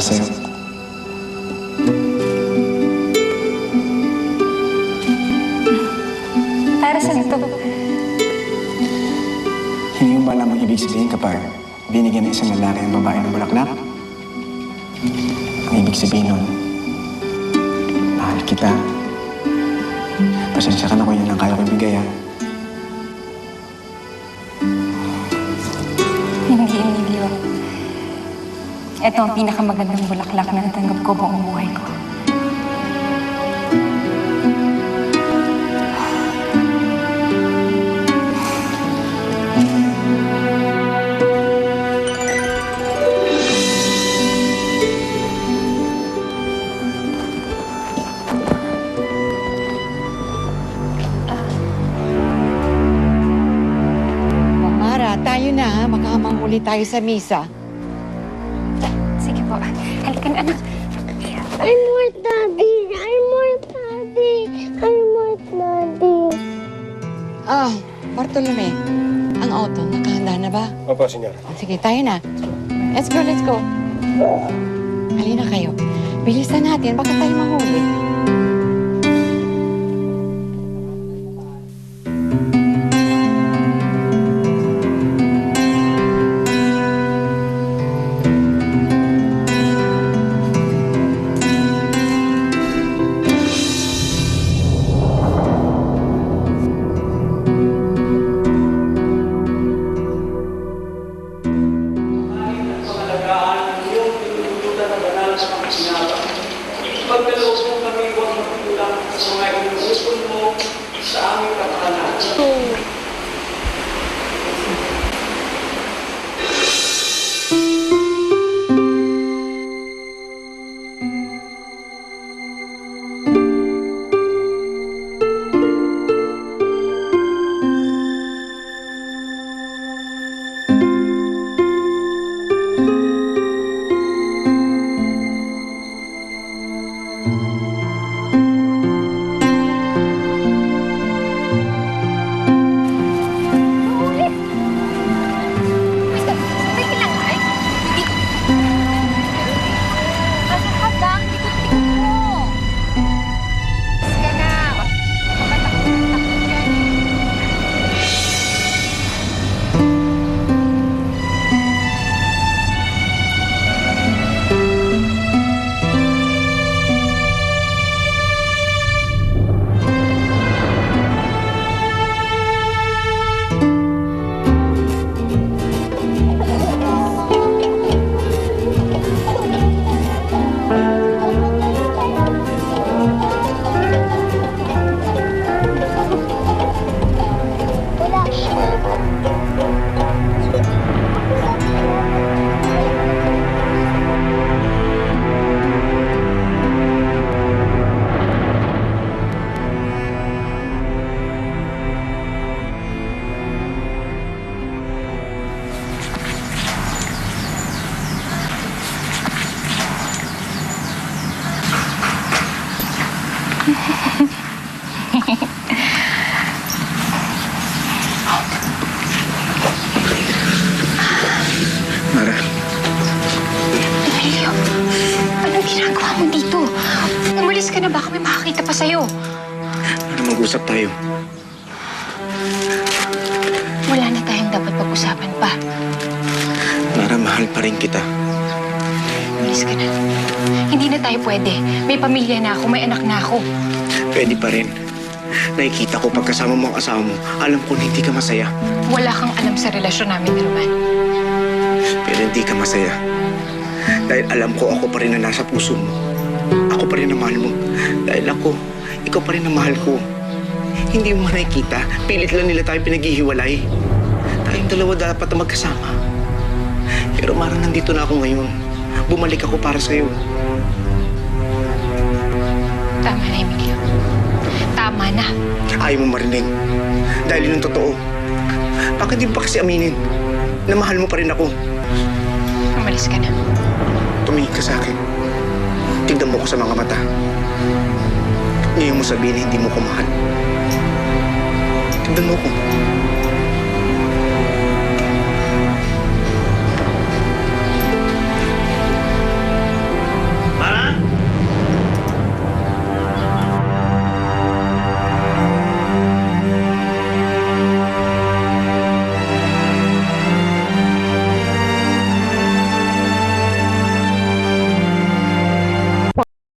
para sa'yo. Para saan ito? Hindi mo ba alam ang ibig sabihin kapag binigyan ng isang lalaki ang babae ng bulaklak? Ang ibig sabihin nun, mahal kita. Pasensya ka na kung yun lang kaya ko ibigay, ha? Hindi, Emilio. Ito ang pinakamagandang bulaklak na natanggap ko buong buhay ko. Mara, tayo na ha. Makamanghuli tayo sa misa. Sige po. Halika na, anak. I want daddy. I want daddy. I want daddy. Ah, Bartolome. Ang auto, nakahanda na ba? Opo, senyor. Sige, tayo na. Let's go, let's go. Halina kayo. Bilisan natin, baka tayo mahuli. Pagdaloob mo kami, huwag magkulang sa mga inuuspon mo sa aming kapakanan. Mara, Emilio, anong ginagawa mo dito? Umalis ka na, baka may makakita pa sa'yo. Mara, mag-usap tayo. Wala na tayong dapat pag-usapan pa. Mara, mahal pa rin kita. Umalis ka na. Hindi na tayo pwede. May pamilya na ako, may anak na ako. Pwede pa rin. Nakikita ko pagkasama mo ang asawa mo, alam ko na hindi ka masaya. Wala kang alam sa relasyon namin ni Roman. Pero hindi ka masaya. Dahil alam ko ako pa rin na nasa puso mo. Ako pa rin ang mahal mo. Dahil ako, ikaw pa rin ang mahal ko. Hindi mo nakikita, pilit lang nila tayo pinaghihiwalay. Tayong dalawa dapat na magkasama. Pero Mara, nandito na ako ngayon. Bumalik ako para sa'yo. Tama na, Emilio. Tama na. Ayaw mo marinig. Dahil yun ang totoo. Bakit di ba kasi aminin na mahal mo pa rin ako? Umalis ka na. Tumingin ka sa akin. Tignan mo ko sa mga mata. Ngayon mo sabihin na hindi mo ko mahal. Tignan mo ko.